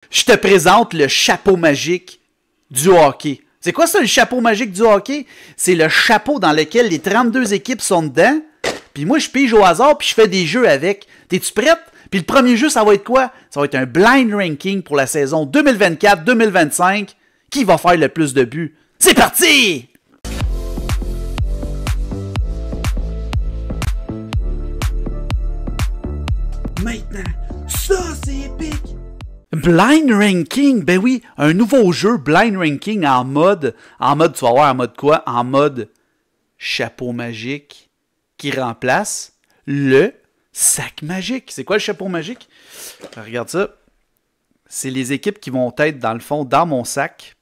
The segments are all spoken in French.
Je te présente le chapeau magique du hockey. C'est quoi ça, le chapeau magique du hockey? C'est le chapeau dans lequel les 32 équipes sont dedans. Puis moi, je pige au hasard, puis je fais des jeux avec. T'es-tu prête? Puis le premier jeu, ça va être quoi? Ça va être un blind ranking pour la saison 2024-2025. Qui va faire le plus de buts? C'est parti! Maintenant, ça, c'est épique! Blind Ranking, ben oui, un nouveau jeu Blind Ranking en mode, tu vas voir en mode quoi? En mode chapeau magique qui remplace le sac magique. C'est quoi le chapeau magique? Regarde ça. C'est les équipes qui vont être dans le fond dans mon sac.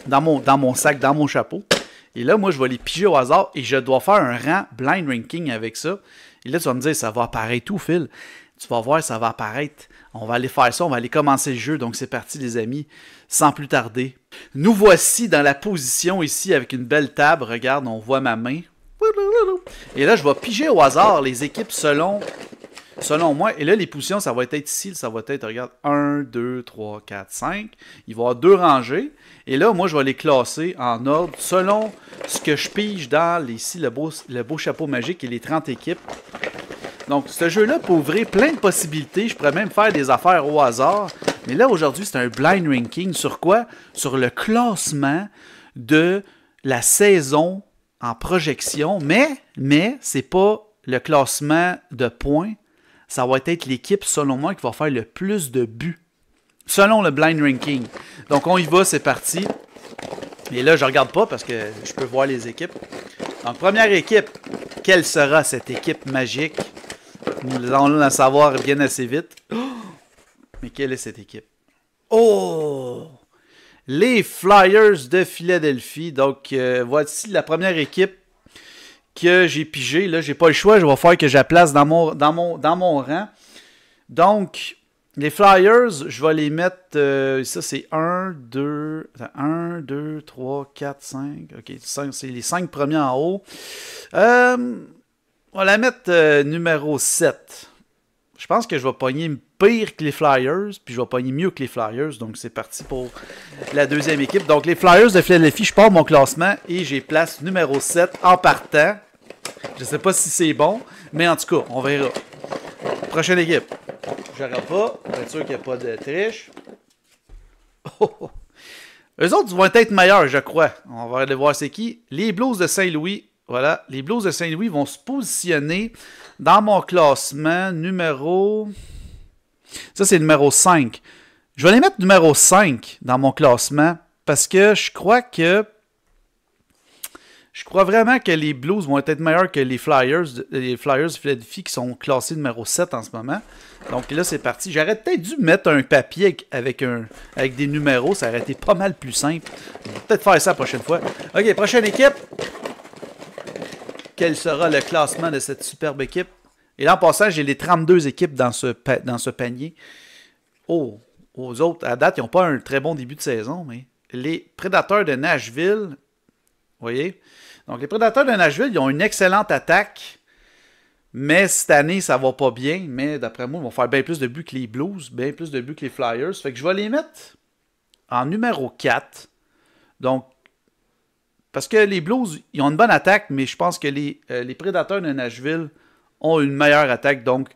Dans mon chapeau. Et là, moi, je vais les piger au hasard et je dois faire un rang Blind Ranking avec ça. Et là, tu vas me dire, ça va apparaître où, Phil? Tu vas voir, ça va apparaître. On va aller faire ça, on va aller commencer le jeu. Donc, c'est parti, les amis, sans plus tarder. Nous voici dans la position ici avec une belle table. Regarde, on voit ma main. Et là, je vais piger au hasard les équipes selon moi. Et là, les positions, ça va être ici. Ça va être, regarde, 1, 2, 3, 4, 5. Il va y avoir 2 rangées. Et là, moi, je vais les classer en ordre selon ce que je pige dans ici, le beau chapeau magique et les 30 équipes. Donc, ce jeu-là peut ouvrir plein de possibilités. Je pourrais même faire des affaires au hasard. Mais là, aujourd'hui, c'est un blind ranking. Sur quoi? Sur le classement de la saison en projection. Mais c'est pas le classement de points. Ça va être l'équipe, selon moi, qui va faire le plus de buts. Selon le blind ranking. Donc, on y va, c'est parti. Et là, je regarde pas parce que je peux voir les équipes. Donc, première équipe. Quelle sera cette équipe magique? Nous allons la savoir bien assez vite. Oh! Mais quelle est cette équipe? Oh! Les Flyers de Philadelphie. Donc, voici la première équipe que j'ai pigée. Là, j'ai pas le choix. Je vais faire que je la place dans mon rang. Donc, les Flyers, je vais les mettre... ça, c'est 1, 2, 3, 4, 5. OK, c'est les 5 premiers en haut. On va la mettre numéro 7. Je pense que je vais pogner pire que les Flyers, puis je vais pogner mieux que les Flyers. Donc, c'est parti pour la deuxième équipe. Donc, les Flyers de Philadelphie, je pars mon classement et j'ai place numéro 7 en partant. Je ne sais pas si c'est bon, mais en tout cas, on verra. Prochaine équipe. Je regarde pas, pour être sûr qu'il n'y a pas de triche. Oh. Eux autres vont être meilleurs, je crois. On va aller voir c'est qui. Les Blues de Saint-Louis. Voilà, les Blues de Saint-Louis vont se positionner dans mon classement numéro... Ça, c'est numéro 5. Je vais les mettre numéro 5 dans mon classement parce que je crois vraiment que les Blues vont être meilleurs que les Flyers de Philadelphie qui sont classés numéro 7 en ce moment. Donc là, c'est parti. J'aurais peut-être dû mettre un papier avec des numéros. Ça aurait été pas mal plus simple. Je vais peut-être faire ça la prochaine fois. OK, prochaine équipe. Quel sera le classement de cette superbe équipe? Et là, en passant, j'ai les 32 équipes dans ce panier. Oh, aux autres, à date, ils n'ont pas un très bon début de saison, mais les Prédateurs de Nashville, vous voyez? Donc, les Prédateurs de Nashville, ils ont une excellente attaque, mais cette année, ça va pas bien. Mais d'après moi, ils vont faire bien plus de buts que les Blues, bien plus de buts que les Flyers. Fait que je vais les mettre en numéro 4. Donc, parce que les Blues, ils ont une bonne attaque, mais je pense que les Prédateurs de Nashville ont une meilleure attaque. Donc,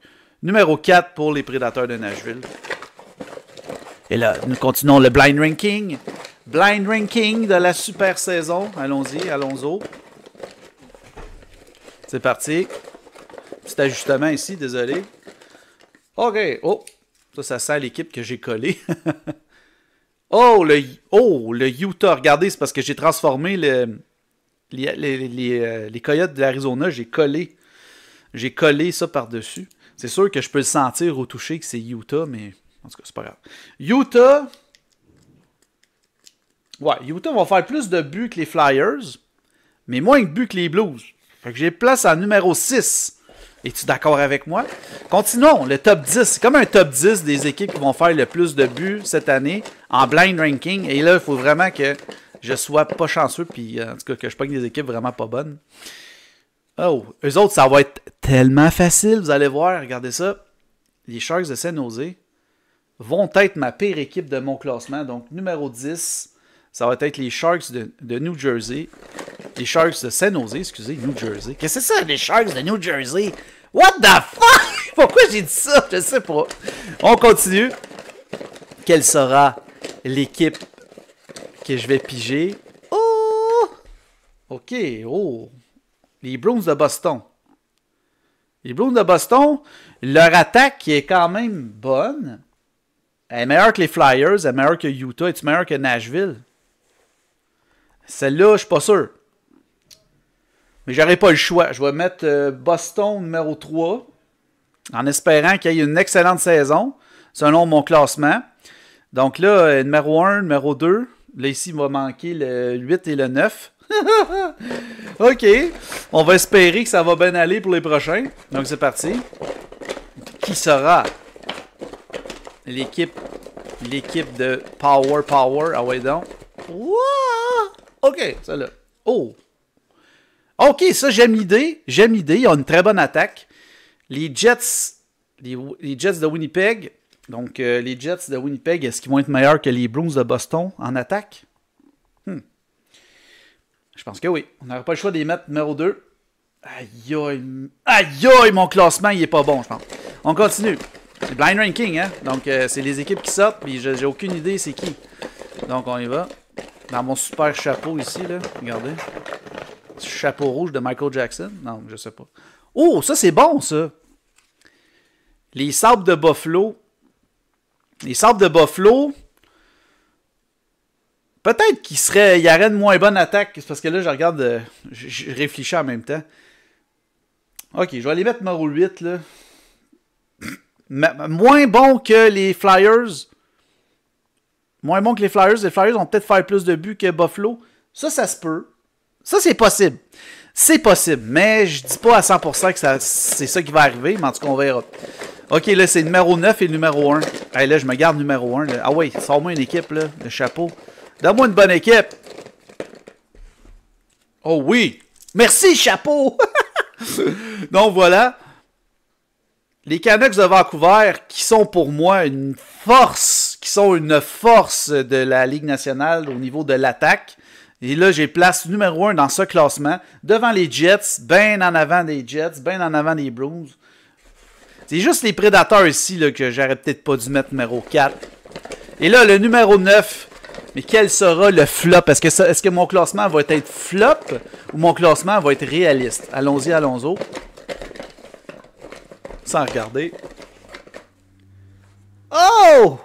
numéro 4 pour les Prédateurs de Nashville. Et là, nous continuons le blind ranking. Blind ranking de la super saison. Allons-y, allons-y. C'est parti. Petit ajustement ici, désolé. OK. Oh, ça sent l'équipe que j'ai collée. Oh, le Utah. Regardez, c'est parce que j'ai transformé les Coyotes de l'Arizona. J'ai collé ça par-dessus. C'est sûr que je peux le sentir au toucher que c'est Utah, mais en tout cas, c'est pas grave. Utah. Ouais, Utah va faire plus de buts que les Flyers, mais moins de buts que les Blues. Fait que j'ai place en numéro 6. Es-tu d'accord avec moi? Continuons, le top 10. C'est comme un top 10 des équipes qui vont faire le plus de buts cette année en blind ranking. Et là, il faut vraiment que je sois pas chanceux, puis en tout cas que je pogne des équipes vraiment pas bonnes. Oh, eux autres, ça va être tellement facile, vous allez voir, regardez ça. Les Sharks de San Jose. vont être ma pire équipe de mon classement. Donc, numéro 10, ça va être les Sharks de New Jersey. Les Sharks de San Jose, excusez, New Jersey. Qu'est-ce que c'est ça, les Sharks de New Jersey? What the fuck? Pourquoi j'ai dit ça? Je sais pas. On continue. Quelle sera l'équipe que je vais piger? Oh! OK, oh. Les Bruins de Boston. Les Bruins de Boston, leur attaque qui est quand même bonne. Elle est meilleure que les Flyers, elle est meilleure que Utah, elle est meilleure que Nashville. Celle-là, je suis pas sûr. Mais j'aurais pas le choix. Je vais mettre Boston numéro 3 en espérant qu'il y ait une excellente saison selon mon classement. Donc là, numéro 1, numéro 2. Là, ici, il va manquer le 8 et le 9. OK. On va espérer que ça va bien aller pour les prochains. Donc, c'est parti. Qui sera l'équipe de Power? Ah ouais, donc. Wow! OK, celle-là. Oh! OK, ça, j'aime l'idée. J'aime l'idée. Ils ont une très bonne attaque. Les Jets de Winnipeg. Donc, les Jets de Winnipeg, est-ce qu'ils vont être meilleurs que les Bruins de Boston en attaque? Je pense que oui. On n'aurait pas le choix de les mettre numéro 2. Aïe, aïe, mon classement, il est pas bon, je pense. On continue. C'est blind ranking, hein? Donc, c'est les équipes qui sortent, puis j'ai aucune idée c'est qui. Donc, on y va. Dans mon super chapeau ici, là. Regardez. Chapeau rouge de Michael Jackson. Non, je sais pas. Oh, ça, c'est bon, ça. Les Sabres de Buffalo. Les Sabres de Buffalo... Peut-être qu'il y aurait une moins bonne attaque. C'est parce que là, je regarde... je réfléchis en même temps. OK, je vais les mettre numéro 8, là. Moins bon que les Flyers. Moins bon que les Flyers. Les Flyers vont peut-être faire plus de buts que Buffalo. Ça se peut. Ça, c'est possible. C'est possible. Mais je dis pas à 100% que c'est ça qui va arriver. Mais en tout cas, on verra. OK, là, c'est numéro 9 et numéro 1. Hey, là, je me garde numéro 1. Là. Ah oui, sors-moi une équipe, là. Le chapeau. Donne-moi une bonne équipe. Oh oui. Merci, chapeau. Donc, voilà. Les Canucks de Vancouver, qui sont pour moi une force, de la Ligue nationale au niveau de l'attaque. Et là, j'ai place numéro 1 dans ce classement, devant les Jets, bien en avant des Jets, bien en avant des Bruins. C'est juste les Prédateurs ici là, que j'aurais peut-être pas dû mettre numéro 4. Et là, le numéro 9... Mais quel sera le flop? Est-ce que mon classement va être flop ou mon classement va être réaliste? Allons-y, allons-y. Sans regarder. Oh!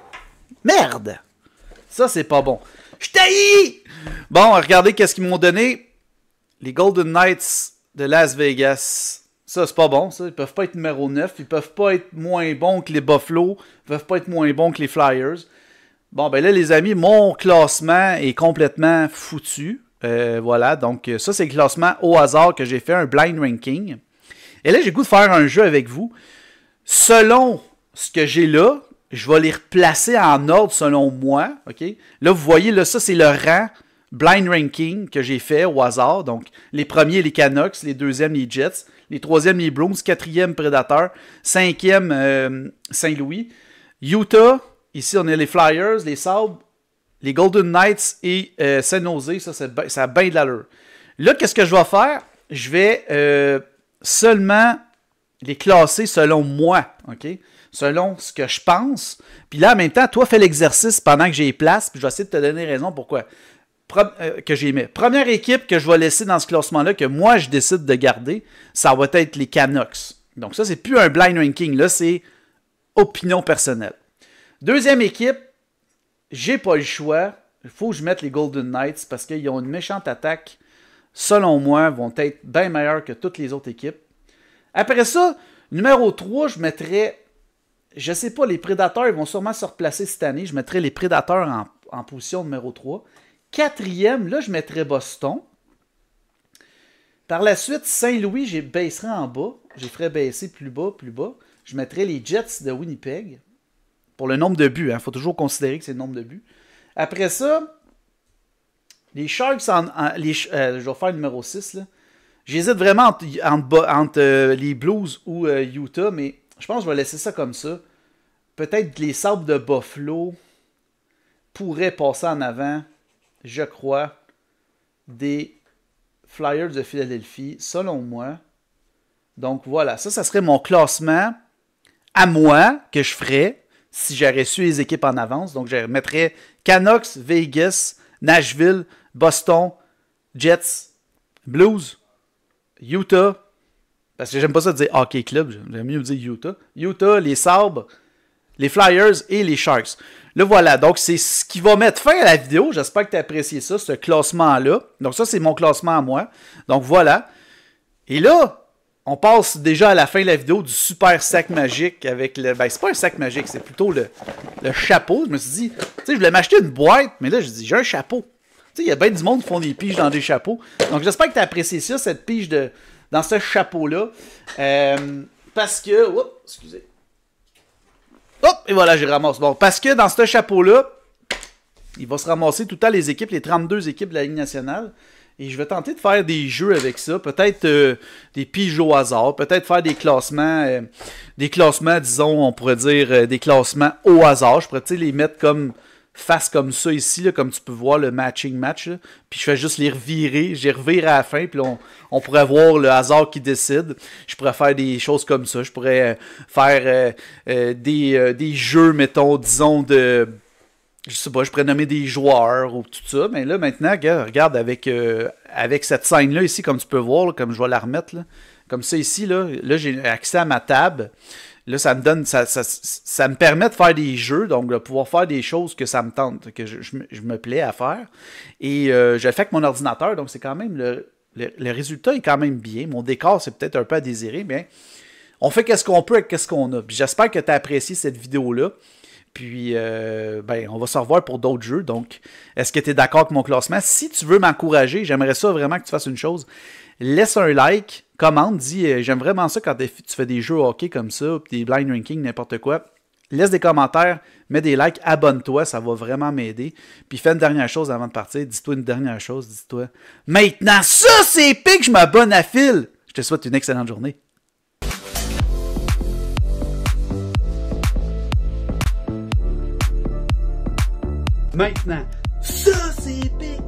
Merde! Ça, c'est pas bon. Je t'haïs! Bon, regardez qu'est-ce qu'ils m'ont donné. Les Golden Knights de Las Vegas. Ça, c'est pas bon, ça. Ils peuvent pas être numéro 9. Ils peuvent pas être moins bons que les Buffalo. Ils peuvent pas être moins bons que les Flyers. Bon, ben là, les amis, mon classement est complètement foutu. Voilà, donc ça, c'est le classement au hasard que j'ai fait, un blind ranking. Et là, j'ai le goût de faire un jeu avec vous. Selon ce que j'ai là, je vais les replacer en ordre selon moi. OK? Là, vous voyez, là, ça, c'est le rang blind ranking que j'ai fait au hasard. Donc, les premiers, les Canucks, les deuxièmes, les Jets, les troisièmes, les Bruins, quatrième, Predator, cinquième, Saint-Louis, Utah. Ici, on a les Flyers, les Sabres, les Golden Knights et San Jose. Ça a bien de l'allure. Là, qu'est-ce que je vais faire? Je vais seulement les classer selon moi. OK? Selon ce que je pense. Puis là, en même temps, toi, fais l'exercice pendant que j'ai les places. Puis je vais essayer de te donner raison pourquoi. Que j'ai mis. Première équipe que je vais laisser dans ce classement-là, que moi, je décide de garder, ça va être les Canucks. Donc ça, c'est plus un blind ranking. Là, c'est opinion personnelle. Deuxième équipe, j'ai pas le choix. Il faut que je mette les Golden Knights parce qu'ils ont une méchante attaque. Selon moi, vont être bien meilleurs que toutes les autres équipes. Après ça, numéro 3, je mettrais... Je sais pas, les Prédateurs, ils vont sûrement se replacer cette année. Je mettrais les Prédateurs en position numéro 3. Quatrième, là, je mettrais Boston. Par la suite, Saint-Louis, je baisserai en bas. Je les ferai baisser plus bas, plus bas. Je mettrais les Jets de Winnipeg. Pour le nombre de buts. Il faut toujours considérer que c'est le nombre de buts. Après ça, les Sharks, je vais faire le numéro 6. Là. J'hésite vraiment entre les Blues ou Utah, mais je pense que je vais laisser ça comme ça. peut-être les Sabres de Buffalo pourraient passer en avant, je crois, des Flyers de Philadelphie, selon moi. Donc voilà, ça serait mon classement à moi que je ferais si j'aurais su les équipes en avance. Donc je mettrais Canucks, Vegas, Nashville, Boston, Jets, Blues, Utah. Parce que j'aime pas ça dire Hockey Club, j'aime mieux dire Utah. Utah, les Sabres, les Flyers et les Sharks. Là, voilà. Donc, c'est ce qui va mettre fin à la vidéo. J'espère que tu as apprécié ça, ce classement-là. Donc, ça, c'est mon classement à moi. Donc, voilà. Et là, on passe déjà à la fin de la vidéo du super sac magique avec le... Ben, c'est pas un sac magique, c'est plutôt le chapeau. Je me suis dit, tu sais, je voulais m'acheter une boîte, mais là, je dis, j'ai un chapeau. Tu sais, il y a bien du monde qui font des piges dans des chapeaux. Donc, j'espère que tu as apprécié ça, cette pige dans ce chapeau-là. Parce que... Oups, excusez. Hop, et voilà, j'ai ramassé. Bon, parce que dans ce chapeau-là, il va se ramasser tout le temps les équipes, les 32 équipes de la Ligue nationale. Et je vais tenter de faire des jeux avec ça. Peut-être des piges au hasard. Peut-être faire des classements, disons, on pourrait dire des classements au hasard. Je pourrais les mettre comme face comme ça ici, là, comme tu peux voir le matching match. Là. Puis je fais juste les revirer. Je les revire à la fin. Puis là, on pourrait voir le hasard qui décide. Je pourrais faire des choses comme ça. Je pourrais faire des jeux, mettons, disons, de... Je sais pas, je pourrais nommer des joueurs ou tout ça. Mais là, maintenant, regarde, avec cette scène-là ici, comme tu peux voir, là, comme je vais la remettre, là, comme ça ici, là j'ai accès à ma table. Là, ça me donne, ça me permet de faire des jeux, donc de pouvoir faire des choses que ça me tente, que je me plais à faire. Et je le fais avec mon ordinateur, donc c'est quand même, le résultat est quand même bien. Mon décor, c'est peut-être un peu à désirer, mais on fait qu'est-ce qu'on peut avec qu'est-ce qu'on a. Puis j'espère que tu as apprécié cette vidéo-là. Puis, on va se revoir pour d'autres jeux. Donc, est-ce que tu es d'accord avec mon classement? Si tu veux m'encourager, j'aimerais ça vraiment que tu fasses une chose. Laisse un like, commente, dis j'aime vraiment ça quand tu fais des jeux hockey comme ça, puis des blind ranking, n'importe quoi. Laisse des commentaires, mets des likes, abonne-toi, ça va vraiment m'aider. Puis fais une dernière chose avant de partir, dis-toi une dernière chose, dis-toi. Maintenant, ça c'est épique, je m'abonne à Phil. Je te souhaite une excellente journée. Maintenant, ça c'est épique.